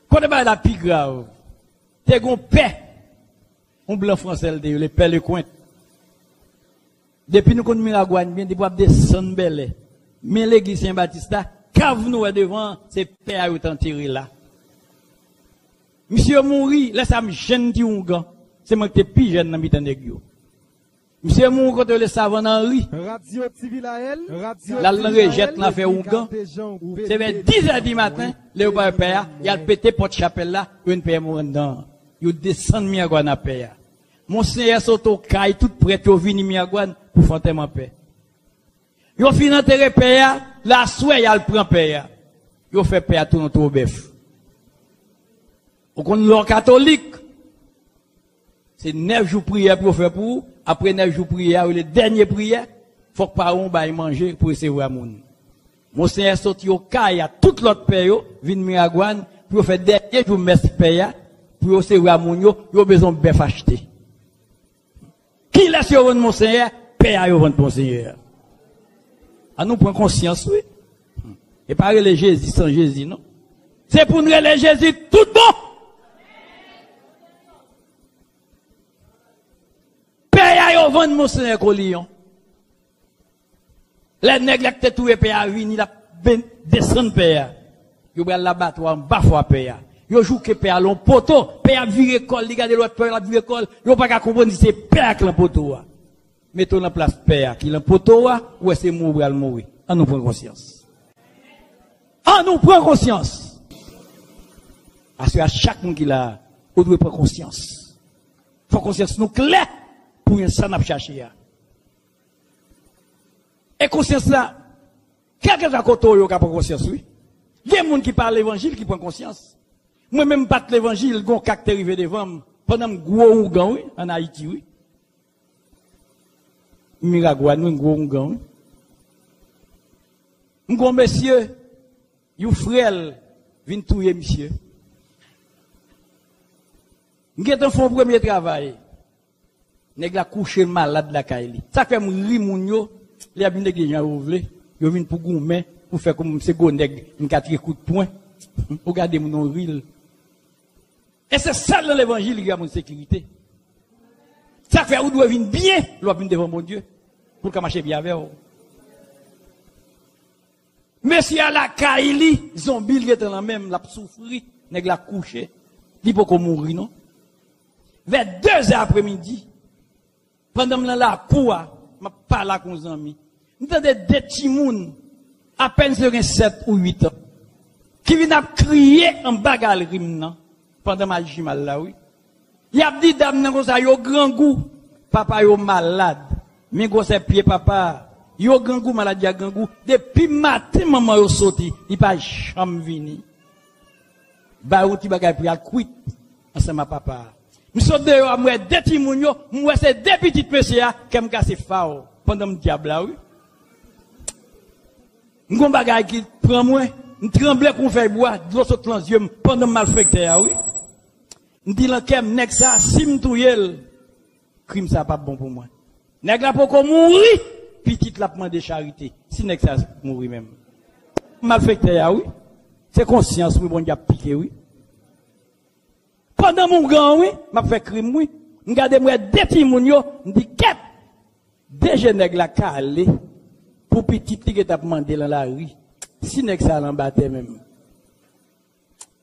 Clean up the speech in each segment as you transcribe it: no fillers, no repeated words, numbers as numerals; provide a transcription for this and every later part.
Quand on la plus grave, t'es gon paix. On blanc français les paix le coin. Depuis nous connaissons Miragouane bien depuis descendre belle. Mais l'église Saint-Baptiste là, cave nous devant, c'est paix à enterré là. Monsieur mouri, là ça me gêne di ongan. C'est moi qui plus jeune dans mitan nèg yo. Monsieur mouri quand le savant Henri. Radio TV la elle, radio la rejette la fait ongan. C'est vers 10h du matin, le père, il a pété porte chapelle là, une père mourir dedans. Il descend Miragouane à père. Mon Seigneur soto caille tout prêt au vini Miragouane pour faire mon père. Yo fin enterrer père, la souhait il prend père. Yo fait père tout notre bœuf. On connaît l'or catholique. C'est 9 jours prière pour faire pour, après 9 jours prière, le dernier prière, faut que par on baille manger pour recevoir moun. Mon Seigneur sorti au caille à toute l'autre père vinn Miragouane pour faire dernier jour merci père pour recevoir moun yo besoin de bœuf acheter. Qui laisse yo vendre mon Seigneur, père yo vendre mon Seigneur. À nous prendre conscience oui. Et pas les Jésus sans Jésus non. C'est pour nous les Jésus tout bon. Père yo vendre mon Seigneur Colion. Les nègres qui tout père vini la descendre père. Yo bral l'abattoir en bas fois père. Yo joue que père long poteau, père vire col, regarde l'autre père la vire col, yo pas qu'à comprendre c'est père qui l'en poteau. Mettons en place père qui l'en poteau ou c'est mourir mourir. On nous prend conscience. On nous prend conscience. Parce que à chaque monde qui l'a, on doit prendre conscience. Faut conscience nous clair pour un ça n'a chercher. Et conscience là, quelqu'un à côté yo qui prend conscience oui. Il y a des gens qui parlent l'évangile qui prend conscience. Moi même pas l'évangile, gon caractère arrivé devant pendant gros ougan oui en Haïti oui. Miragouane nous gros ougan. M'gon monsieur, you frère vinn touyer monsieur. M'gèt un fond premier travail. Nèg la coucher malade la kaili. Ça fait m'ri moun yo, les a bin négligent ouvle, yo vinn pour gourmet pour faire comme c'est go nèg, une 4 coups de poing. Regardez mon ril. Et c'est ça dans l'évangile qui a mon sécurité. Ça fait ou doit venir bien, doit venir devant mon Dieu pour qu'on marche bien avec vous. Mais si à la Kaili, zombie qui est dans la même, la souffrir, nèg la coucher, dit pour qu'on mourir non. Vers 2h après-midi, pendant que la cour, m'a parlé avec mes amis. M'entendez des petits moun, à peine sur 7 ou 8 ans, qui viennent à crier en bagarre rim pendant ma jimal là oui. Il a dit dame nan ça yo grand goût, papa yo malade. Mais gros c'est pied papa, yo grand goût malade ya grand goût. Depuis matin maman yo sorti, il pas jamais vini. Ba ou ti bagay pri al quit ensemble papa. M'sot de yo moi deux ti moun yo, moi c'est deux petites monsieur qui me casse fao pendant me diable là oui. M'gon bagay qui prend moi, m'tremble qu'on fait bois, de l'eau saute dans yeux pendant malfecteur oui. M'dit l'enquête nèg ça si m'touyel crime ça pas bon pour moi. Nèg la poko mourir, petite la demander charité. Si nèg ça mourir même. Malfecteur oui. C'est conscience oui bon Dieu piqué oui. Pendant mon grand oui, m'a fait crime oui. M'gade moi deux ti moun yo, m'dit kep. Déjà nèg la calé pour petite qui t'a demandé dans la rue. Si nèg ça l'embatté même.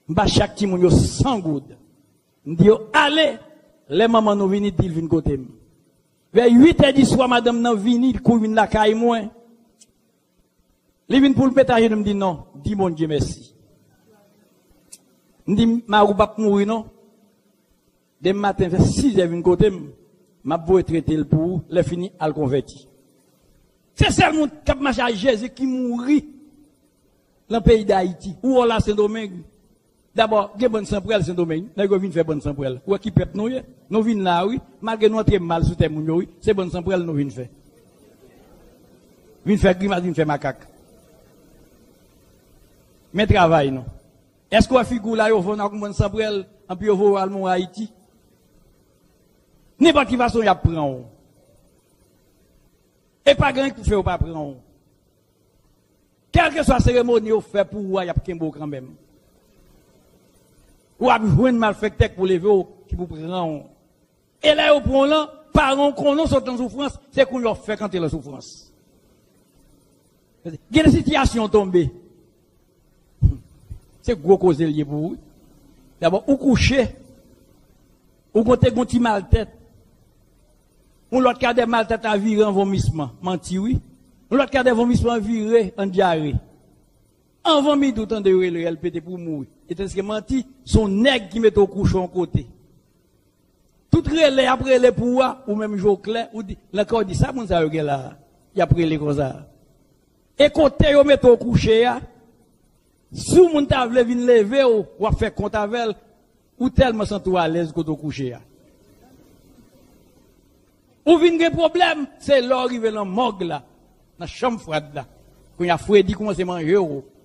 M'ba chaque ti moun yo 100 goudes. M'di yo allez, les mamans nous vini dit vinn côté. Vers 8h du soir madame nan vini kou vinn la caille moi. Li vinn pour le pétage me dit non, dis mon Dieu merci. M'di ma ou pas mourir non. Dès matin vers 6h vinn côté m'a beau traiter le pour les fini al converti. C'est ça le monde qui a marché à Jésus qui mourit dans le pays d'Haïti ou là Saint-Domingue. D'abord, il y a bonne sang pour elle, Saint-Domingue. Nous avons fait bonne sang pour elle. Ou qui pète nous, nous venons là, oui. Malgré nous entrer mal sous tes mouillons, oui. C'est bonne sang pour elle, nous venons faire. Venons faire grimace, venons faire macaque. Mais travail, non. Est-ce qu'on a figure là, vous avez bonne sang pour elle, en puis vous allez à Haïti? N'importe quelle façon, il y a prendre. Et pas grand qui fait ou pas prendre. Quelle que soit la cérémonie, vous faites pour vous, il y a qu'un beau quand même. Ou a besoin de malfecteur pour lever qui vous prend. Et là, au point là, parents qu'on non sont en souffrance, c'est qu'on leur fait quand ils sont en souffrance. Il y a des situations tombées. C'est gros cause lié pour vous. D'abord, ou coucher, ou côté un petit mal tête. Ou l'autre cas des mal tête à virer en vomissement, menti oui. Ou l'autre cas des vomissements viré en diarrhée. En vomit tout temps de réel pété pour mourir. Et est-ce que menti, son nègre qui met au couchon côté. Tout relais après les pouvoirs, ou même jour clair, ou l'encore dit ça, mon ça là. Il a pris les comme ça. Et côté, yo met au coucher, si vous voulez venir lever ou faire compte avec, ou tellement senti à l'aise quand vous couchez. Ou vient des problèmes, c'est l'arrivée dans le morgue là, dans la chambre froide là. Quand il y a Freddy qui commence à manger,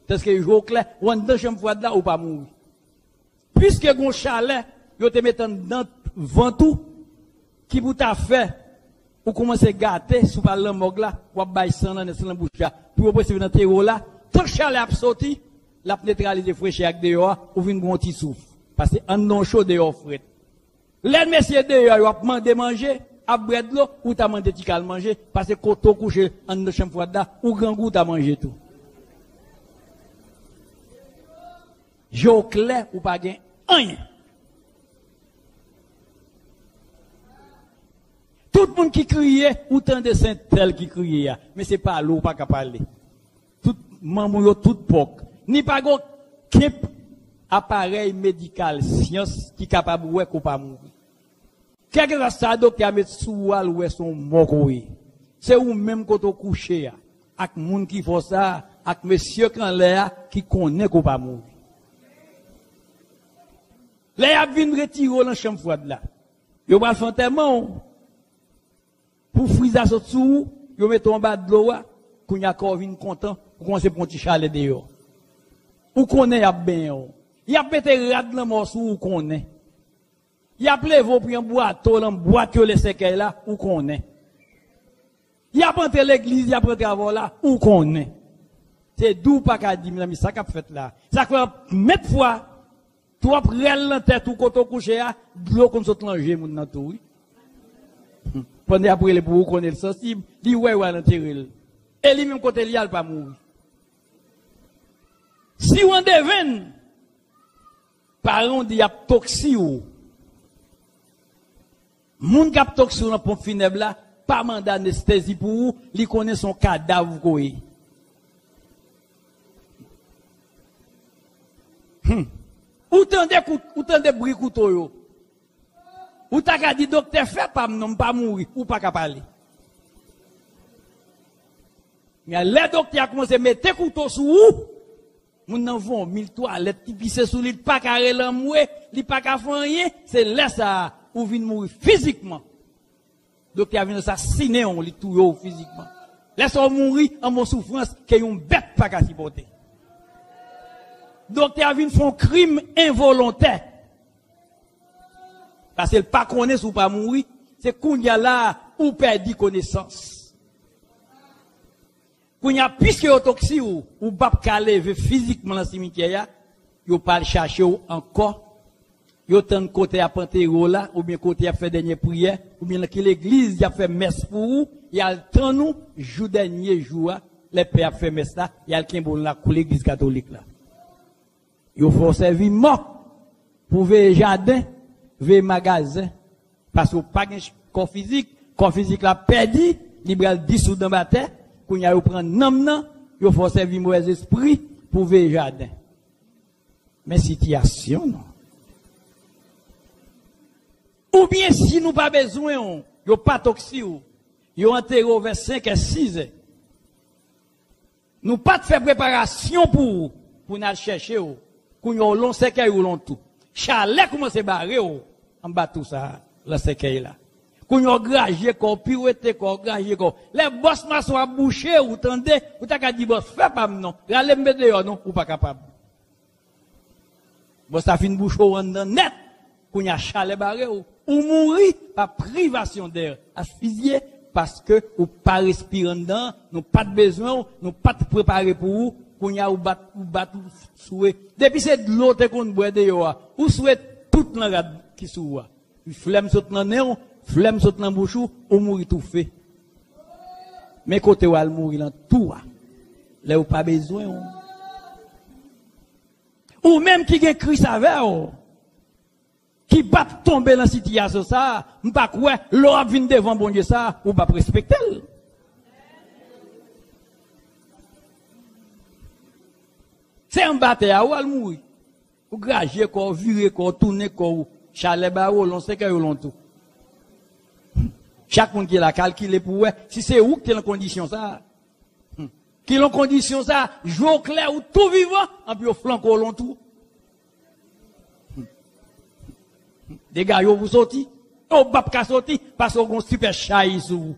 parce que jour clair, ou dans la chambre froide là, ou pas mourir. Puisque vous chalet, vous te mettez dans ventou, qui vous t'a fait, ou commencez à gâter, sous par le morgue là, ou à bailler sang dans la bouche là, pour vous passer dans le terreau là, tout chalet a sorti, la neutralisé fraîche avec dehors, ou vient un petit souffle. Parce que en non chaud dehors fret. Les messieurs dehors, ils ont demandé manger, à bread l'eau, ou t'as demandé de manger, parce que quand tu couches en de chambre froide là, ou grand goût t'as mangé tout. J'ai clair ou pas gain, rien. Tout le monde qui criait, ou tant de saint tel qui criait, mais c'est pas l'eau, pas qu'à parler. Tout maman tout poc. Ni pas qu'un appareil médical, science, qui est capable de ou pas mourir. Quelque chose ça, docteur, met sous wall ou son mokoui. C'est ou même quand on couche, avec moun qui font ça, avec monsieur Canlea, qui connaît qu'on pas mourir. Là, il a venu retirer dans la chambre froide là. Il va faire un tellement, pour friser ça sous, il met en bas de l'eau, qu'on y a encore venu content, pour qu'on se prenne un petit chalet dehors. Ou qu'on est bien. Il a pété rad dans morceau ou qu'on est. Il a plevé pour un boîteau, un boîte que les séquelles là, ou qu'on est. Il a planté l'église, il a planté avant là, ou qu'on est. C'est d'où pas qu'à dire, mais ça qu'a fait là. Ça fait mettre fois, toi près la tête ou quand on couche, de l'eau qu'on saute l'enjeu, mon nan tout. Pendant après les pour qu'on est sensible, dit ouais, l'enterrer. Et lui même côté il a pas mourir. Si on devine, parents dit y a toxi ou, moun kap toxi ou dans pompe funèbre là, pas mandat d'anesthésie pour ou, li connaît son cadavre koye. Ou tande bri couteau yo. Ou ta ka dit docteur fait pas non pas mourir ou pas ka parler. Mais les docteurs commencé à mettre couteau sous ou, moun nan vont 1000 toilettes qui pisse sous lit pas carré l'amoué, li pas ka faire rien, c'est là ça ou vinn mourir physiquement. Docteur vient assassiner on li tout yo physiquement. Laisse-on mourir en mon souffrance que yon bête pas ka supporter. Docteur vient font crime involontaire. Parce qu'il pas connaît ou pas mourir, c'est qu'on y a là ou perdu connaissance. Qu'on y a puisque autopsie ou pas lever physiquement dans le cimetière, yo pas le chercher encore. Yo tant côté à Pantero là, ou bien côté à faire dernière prière, ou bien que l'église y a fait messe pour vous, y a le temps nous, jour dernier jour, les pères fait messe là, y a le bon là pour l'église catholique là. Yo faut servir mort pour ver jardin, ver magasin, parce que pas de corps physique là perdu, libéral dissous dans la terre, qu'on y a eu prendre nom, yo faut servir mauvais esprit pour ver jardin. Mais situation non. Ou bien si nous pas besoin, yo pas toxique, yo enterré vers 5 et 6 heures. Nous pas de faire préparation pour nous chercher, qu'on yon long séquelle ou long tout. Chalet commence à barrer, en bas tout ça, la séquelle là. Qu'on yon gragé, qu'on pirouette, qu'on gragé, qu'on. Les boss maçons à boucher, ou tendez, ou t'as qu'à dire boss, fais pas non. Râlez me dehors, non, ou pas capable. Boss a fait une bouche au net, qu'on y a chalet barré, ou mourir par privation d'air, asphyxié, parce que ou pas respirer dedans, nous pas de besoin, nous pas de préparer pour vous, qu'on y a ou bat souhait. Depuis c'est de l'eau qu'on boit de yo, ou souhait toute la qui sou. Flemme saute dans néon, flemme saute dans bouchou, ou mourir tout fait. Mais côté ou al mourir dans tout. Là ou pas besoin. Ou même qui gen Christ avec qui bat tomber dans situation ça, m'pas quoi, l'on vient devant bon Dieu ça, ou pas respecter. C'est un bataille ou al mourir. Ou grager quoi, virer quoi, tourner quoi, chalet ba ou l'on sait que l'on tout. Chaque monde qui l'a calculé pour si c'est où qui est en condition ça. Qui est en condition ça, jour clair ou tout vivant, en plus au flanc l'on tout. Des gars vous sorti, au bab ka sorti parce qu'on super chahi sou.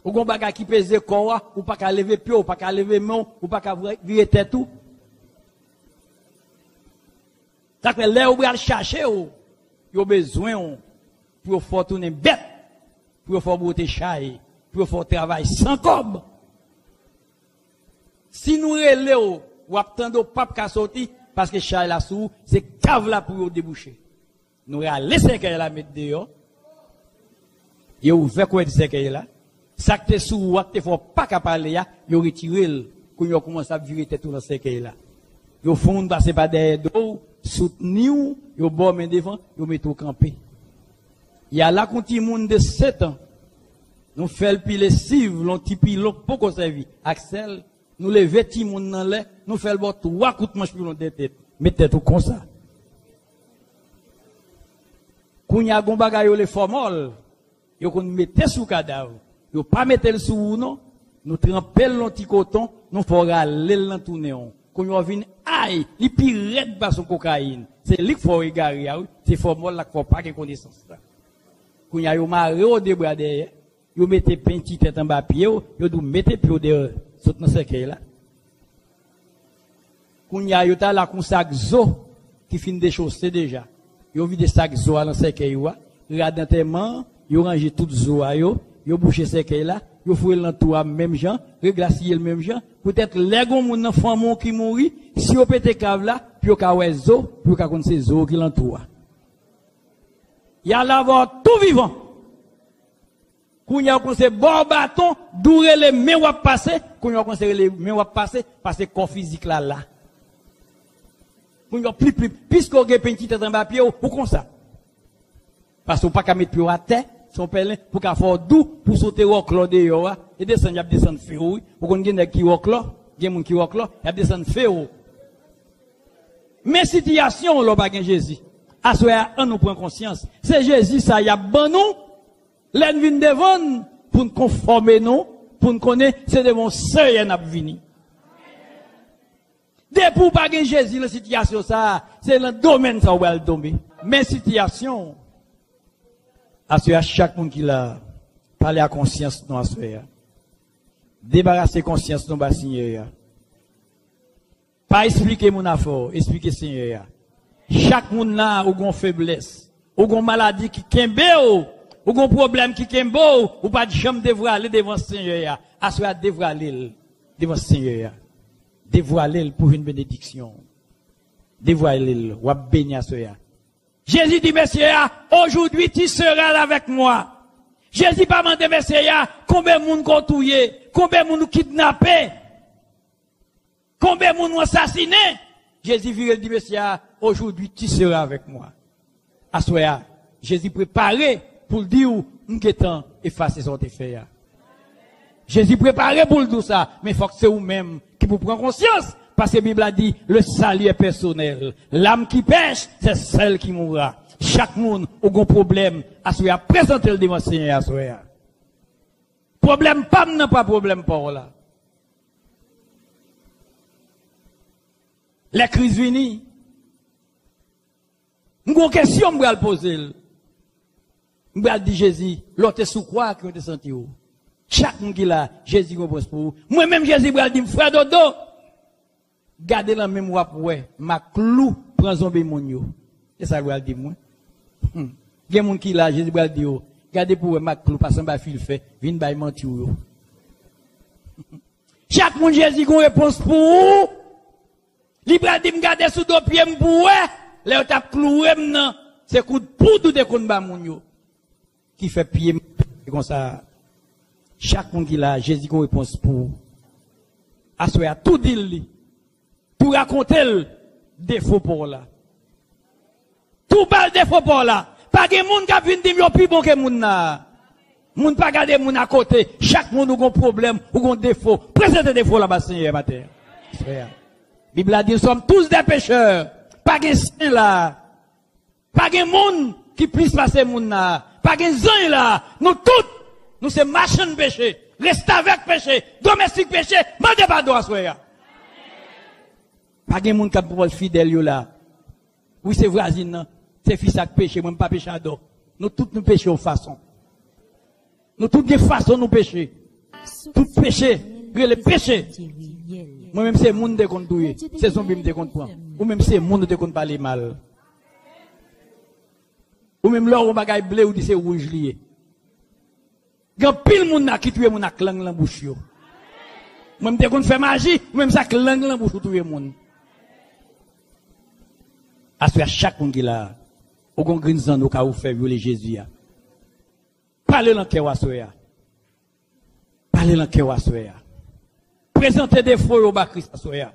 Ou gon baga qui pèse corps ou pas ka lever pied ou pas ka lever main ou pas ka virer tête tout. Ça que là ou bral chercher yo besoin pour faire tourner bête, pour faire botter chahi, pour faire travail sans cob. Si nous relé ou attendre pape ka sorti parce que chahi la sou, c'est cave là pour déboucher. Nous allons laisser qu'elle la mettre dehors. Et ouvert quoi de ce là. Ça que sous ou te faut pas qu'à parler ya, yo retiré quand yo commence à virer tout dans ce là. Yo fond passer par derrière dos, soutenir, yo bon main devant, yo met au camper. Il y a là quand monde de 7 ans. Nous fait le pile cive, l'on ti pilote pour qu'on servi. Axel, nous lever ti monde dans l'air, nous fait le bord 3 coups de manche pour l'on tête. Mettez tout comme ça. Quand y a gon bagay yo le formol, yo kon mette sous cadavre, yo pas mette le sous non, nous trempel l'on ti coton, nous faut raler l'en tourner on. Quand yo vinn aïe, li pi red ba son cocaïne. C'est li faut regarder, c'est formol là faut pas que connaissance ça. Quand y a yo maré au débras derrière, yo mette petit tête en bas pied, yo dou mette pied derrière, saute dans cercueil là. Quand y a yo ta la kon sac zo qui fin déchaussé déjà. Yo vide sac zoa dans cercueil wa, radentement, yo range tout zoa yo boucher cercueil là, yo foué l'entour même gens, reglacier le même gens, peut-être les gon moun nan famo qui mouri, si yo pété cave là, puis yo ka wè zo, puis yo ka konn se zo qui l'entour. Y a l'avoir tout vivant. Kounya kon se bon bâton, doure les mains wap passer, kounya kon se les mains wap passer parce que corps physique là. Puisque vous avez petit tête en bas pied, ou comme ça. Parce qu'on pas qu'à mettre pied à terre, son pelin, pour qu'à faire doux, pour sauter au clos de yo, et descendre, y a descendre féro, pour qu'on gagne qui au clos, gagne mon qui au clos, y a descendre féro. Mais situation, l'on pas gagne Jésus. À ce moment on nous prend conscience. C'est Jésus, ça y a bon nous, l'en vin devant, pour nous conformer nous, pour nous connaître, c'est de mon seuil n'a vini. Depuis pas que Jésus la situation ça, c'est le domaine ça où elle tombe. Mais situation, à chaque monde qui l'a parlé à conscience non à ce débarrasser conscience non bas Seigneur. Pas expliquer mon affaire, expliquer Seigneur. Chaque monde là ou gon faiblesse, ou gon maladie qui kembe ou gon problème qui kembe ou pas de jambe devra aller devant Seigneur. À ce devra aller devant Seigneur. Dévoiler pour une bénédiction. Dévoiler, ou bénir à cela. Jésus dit, Messieurs, aujourd'hui tu seras là avec moi. Jésus pas demandé, Messieurs, combien de monde contouillé, combien de monde kidnappé, combien de monde assassiné. Jésus dit, Messieurs, aujourd'hui tu seras avec moi. À cela, Jésus préparé pour dire, nous qu'étant effacer son effet. Jésus préparé pour le dire ça, mais il faut que c'est vous-même qui vous prend conscience, parce que la Bible a dit, le salut est personnel. L'âme qui pêche, c'est celle qui mourra. Chaque monde a un problème, à ce à présenter le devant Seigneur à ce problème pas, n'a pas problème pour là. Les crises viennent. Nous avons une question, nous allons poser. Nous allons dire Jésus, l'autre sous quoi qui ont senti où? Chaque monde qui l'a, Jésus comprend pour vous. Moi-même, Jésus va dire, frère Dodo, gardez la mémoire pour ouais, ma clou prend zombie mon yo. C'est ça que va dire moi. Il y a des gens qui l'a, Jésus va dire, gardez pour ouais, ma clou, parce que ma fille fait, vin bay menti yo. Chaque monde Jésus a une réponse pour vous. Libre dit me garder sous deux pieds pour là t'a cloué maintenant. C'est coup de poudre de kon ba moun yo qui fait pied comme ça. Chaque monde qui là Jésus a une réponse pour. Assoya à tout dit pour raconter le défaut pour là. Tout bal défaut pour là. Pas de monde qui a vu dire plus bon que moun na. Moun pas garder moun à côté. Chaque monde a un problème ou un défaut. Présentez défaut là-bas, Seigneur, matin. La Bible a dit, nous sommes tous des pécheurs. Pas de saint là. Pas de monde qui puisse passer moun là. Pas de saint là. Nous tous, nous sommes machins de péché. Reste avec péché. Domestique péché. Mandez pardon à soi. Pas de monde qui a pour fidèle là. Oui, c'est voisine. C'est fils à péché. Moi, pas péché à dos. Nous tous nous péchons façon. Nous toutes des façons nous pécher. Tout péché, le péché. Moi-même c'est monde de compte doué, c'est zombie de compte prend. Ou même c'est monde de compte parler mal. Ou même là on bagaille blé ou dit c'est rouge lié. Gan pile monde qui tuer monde ak langue lan bouche yo. Moi-même de compte faire magie, même ça que langue lan bouche tuer monde. À chaque monde qui là, au gon grinzan au cas où faire violer Jésus. Parlez dans le cœur à soya. Parlez dans le cœur à soya. Présentez des faux au bas Christ à soya.